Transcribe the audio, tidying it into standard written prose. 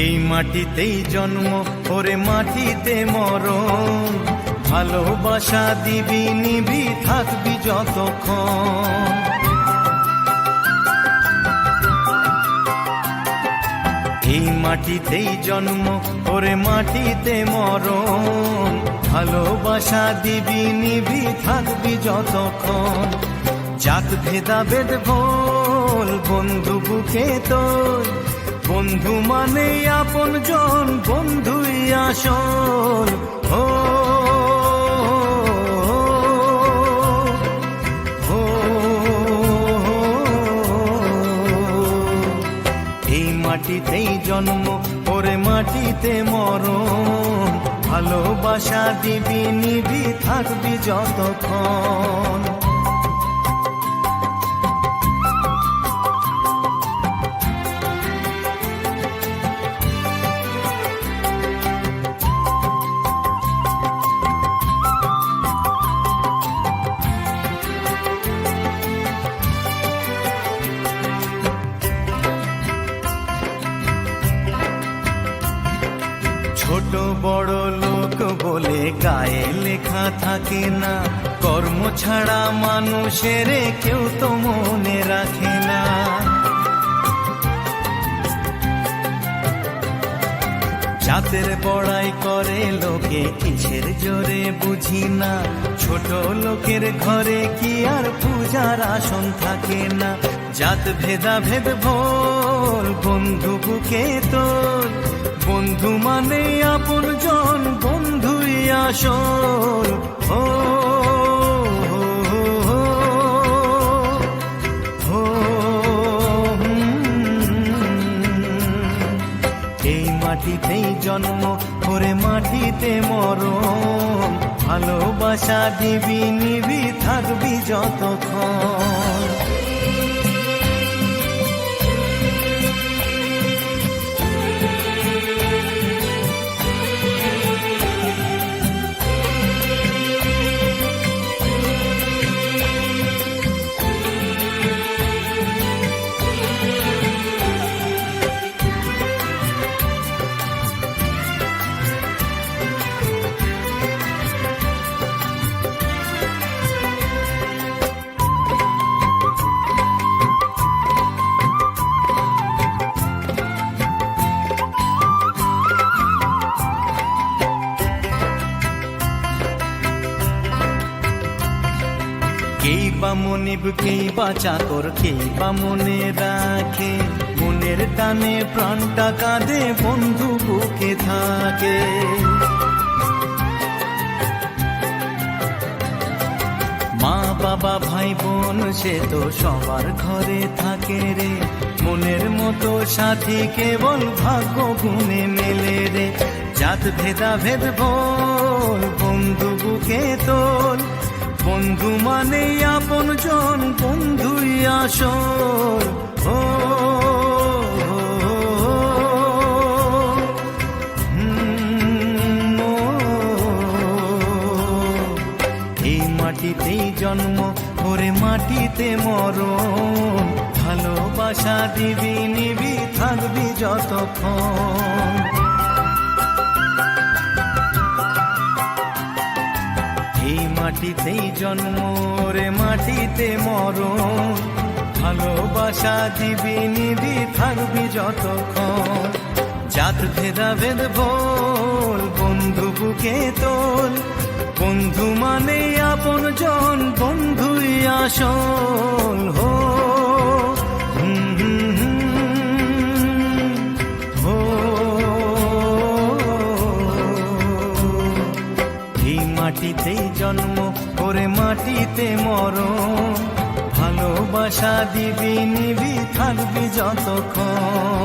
এই মাটিতেই জন্ম ওরে মাটিতে মরণ, ভালোবাসা দিবি নিবি থাকবি যতক্ষণ। এই মাটিতেই জন্ম ওরে মাটিতে মরণ, ভালোবাসা দিবি নিবি থাকবি যতক্ষণ। জাত ভেদাভেদ ভোল বন্ধু বুকে তোর, বন্ধু মানে আপন জন, বন্ধুই আসল। ও এই মাটিতেই জন্ম ওরে মাটিতে মরণ, ভালোবাসা দিবি নিবি থাকবি যতক্ষণ। ছোট বড় লোক বলে গায়ে লেখা থাকে না, কর্ম ছাড়া মানুষের কেউ তো মনে রাখে না। জাতের বড়াই করে লোকে কিসের জোরে বুঝি না, ছোট লোকের ঘরে কি আর পূজার আসন থাকে না। জাত ভেদাভেদ ভোল বন্ধু বুকে তোর, বন্ধু মানে আপন জন, বন্ধুই আসল। ও এই মাটিতেই জন্ম ওরে মাটিতে মরণ, ভালোবাসা দিবি নিবি থাকবি যতক্ষণ। কেই বা মনিব কেই বা চাকর, কেই বা মনে রাখে, মনের টানে প্রাণটা কাঁদে বন্ধু বুকে থাকে। মা বাবা ভাই বোন সে তো সবার ঘরে থাকে রে, মনের মতো সাথী কেবল ভাগ্য গুণে মেলে রে। জাত ভেদাভেদ ভোল বন্ধু বুকে তোল, বন্ধু মানে আপন জন, বন্ধুই আসল। ও এই মাটিতেই জন্ম ওরে মাটিতে মরণ, ভালোবাসা দিবি নিবি থাকবি যতক্ষণ। এই মাটিতেই জন্ম রে মাটিতে মরণ, ভালোবাসা দিবি নিবি থাকবি যতক্ষণ। জাত ভেদাভেদ ভোল বন্ধু বুকে তোল, বন্ধু মানে আপন জন, বন্ধুই আসল। হো মাটিতেই জন্ম ওরে মাটিতে মরণ, ভালোবাসা দিবি নিবি থাকবি যতক্ষণ।